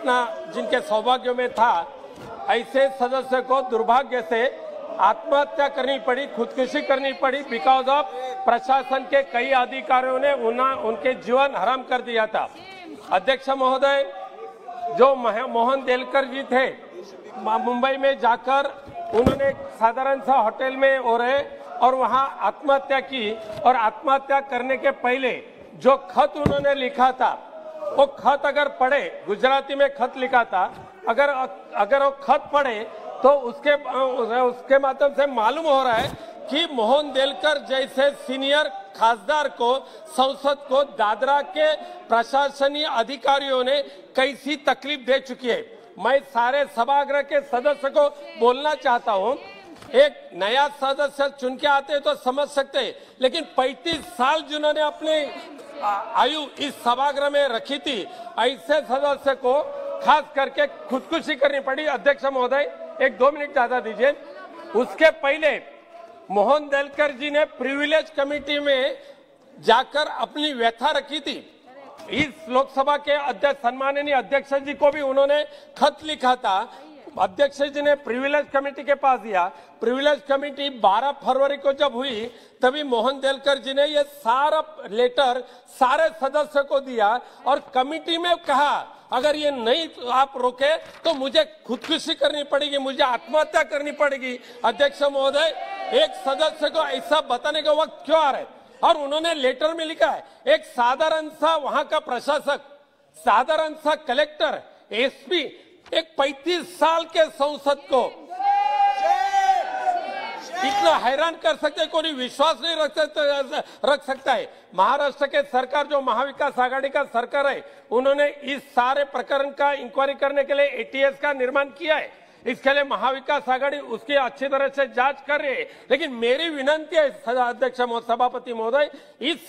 अपना जिनके सौभाग्य में था, ऐसे सदस्य को दुर्भाग्य से आत्महत्या करनी पड़ी, खुदकुशी करनी पड़ी बिकॉज ऑफ प्रशासन के कई अधिकारियों ने उनके जीवन हराम कर दिया था। अध्यक्ष महोदय, जो मोहन देलकर जी थे, मुंबई में जाकर उन्होंने साधारण सा होटल में रहे और वहां आत्महत्या की, और आत्महत्या करने के पहले जो खत उन्होंने लिखा था, वो खत अगर पढ़े, गुजराती में खत लिखा था, अगर वो खत पढ़े तो उसके माध्यम से मालूम हो रहा है कि मोहन देलकर जैसे सीनियर खासदार को, संसद को, दादरा के प्रशासनीय अधिकारियों ने कैसी तकलीफ दे चुकी है। मैं सारे सभागृह के सदस्य को बोलना चाहता हूं, एक नया सदस्य चुन के आते तो समझ सकते, लेकिन 35 साल जिन्होंने अपने आयु इस सभागृह में रखी थी, ऐसे सदस्य को खास करके खुदकुशी करनी पड़ी। अध्यक्ष महोदय, 1-2 मिनट ज्यादा दीजिए। उसके पहले मोहन देलकर जी ने प्रिविलेज कमेटी में जाकर अपनी व्यथा रखी थी। इस लोकसभा के अध्यक्ष, सम्माननीय अध्यक्ष जी को भी उन्होंने खत लिखा था। अध्यक्ष जी ने प्रिविलेज कमेटी के पास दिया। प्रिविलेज कमेटी 12 फरवरी को जब हुई, तभी मोहन देलकर जी ने ये सारा लेटर सारे सदस्यों को दिया और कमेटी में कहा, अगर ये नहीं आप रोके तो मुझे खुदकुशी करनी पड़ेगी, मुझे आत्महत्या करनी पड़ेगी। अध्यक्ष महोदय, एक सदस्य को ऐसा बताने का वक्त क्यों आ रहा है? और उन्होंने लेटर में लिखा है, एक साधारण सा वहां का प्रशासक, साधारण सा कलेक्टर, एसपी, एक 35 साल के संसद को इतना हैरान कर सकते, कोई विश्वास नहीं रख सकता है। महाराष्ट्र के सरकार, जो महाविकास आघाड़ी का सरकार है, उन्होंने इस सारे प्रकरण का इंक्वायरी करने के लिए एटीएस का निर्माण किया है। इसके लिए महाविकास आघाड़ी उसकी अच्छी तरह से जांच कर रही है। लेकिन मेरी विनंती है अध्यक्ष सभापति महोदय, इस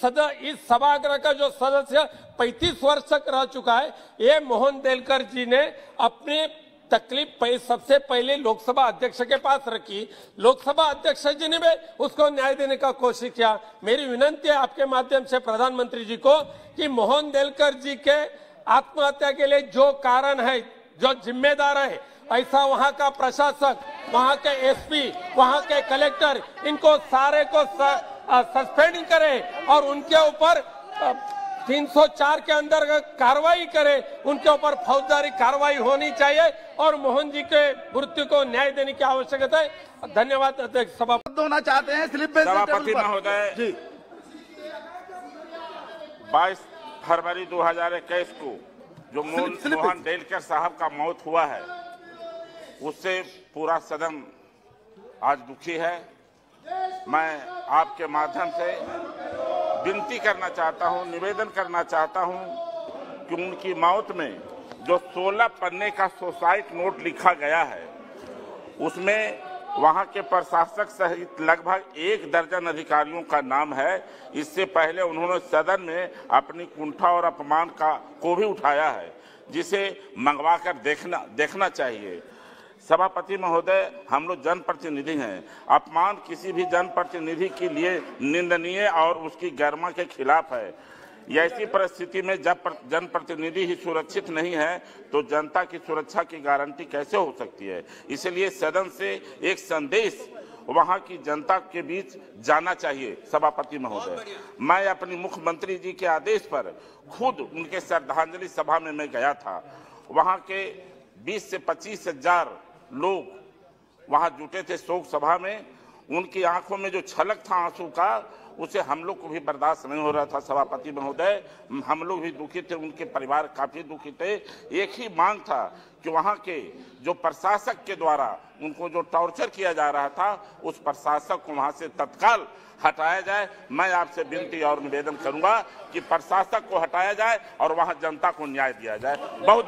सभागृह का जो सदस्य 35 वर्ष तक रह चुका है, ये मोहन देलकर जी ने अपनी तकलीफ सबसे पहले लोकसभा अध्यक्ष के पास रखी। लोकसभा अध्यक्ष जी ने भी उसको न्याय देने का कोशिश किया। मेरी विनंती है आपके माध्यम से प्रधानमंत्री जी को कि मोहन देलकर जी के आत्महत्या के लिए जो कारण है, जो जिम्मेदार है, ऐसा वहां का प्रशासक, वहां के एसपी, वहां के कलेक्टर, इनको सारे को सस्पेंड करे और उनके ऊपर 304 के अंदर कार्रवाई करे, उनके ऊपर फौजदारी कार्रवाई होनी चाहिए और मोहन जी के मृत्यु को न्याय देने की आवश्यकता है। धन्यवाद अध्यक्ष। सभापति होना चाहते हैं स्लिप सभापति महोदय, 22 फरवरी 2021 को जो मोहन देलकर साहब का मौत हुआ है, उससे पूरा सदन आज दुखी है। मैं आपके माध्यम से विनती करना चाहता हूं, निवेदन करना चाहता हूं कि उनकी मौत में जो 16 पन्ने का सुसाइड नोट लिखा गया है, उसमें वहां के प्रशासक सहित लगभग 1 दर्जन अधिकारियों का नाम है। इससे पहले उन्होंने सदन में अपनी कुंठा और अपमान को भी उठाया है, जिसे मंगवा कर देखना चाहिए। सभापति महोदय, हम लोग जनप्रतिनिधि हैं। अपमान किसी भी जनप्रतिनिधि के लिए निंदनीय और उसकी गरिमा के खिलाफ है। ऐसी परिस्थिति में जब जनप्रतिनिधि ही सुरक्षित नहीं है तो जनता की सुरक्षा की गारंटी कैसे हो सकती है? इसलिए सदन से एक संदेश वहां की जनता के बीच जाना चाहिए। सभापति महोदय, मैं अपनी मुख्यमंत्री जी के आदेश पर खुद उनके श्रद्धांजलि सभा में मैं गया था। वहां के 20 से 25 हजार लोग वहां जुटे थे शोक सभा में। उनकी आंखों में जो छलक था आंसू का, उसे हम लोग को भी बर्दाश्त नहीं हो रहा था। सभापति महोदय, हम लोग भी दुखी थे, उनके परिवार काफी दुखी थे। एक ही मांग था कि वहां के जो प्रशासक के द्वारा उनको जो टॉर्चर किया जा रहा था, उस प्रशासक को वहां से तत्काल हटाया जाए। मैं आपसे विनती और निवेदन करूंगा कि प्रशासक को हटाया जाए और वहां जनता को न्याय दिया जाए। बहुत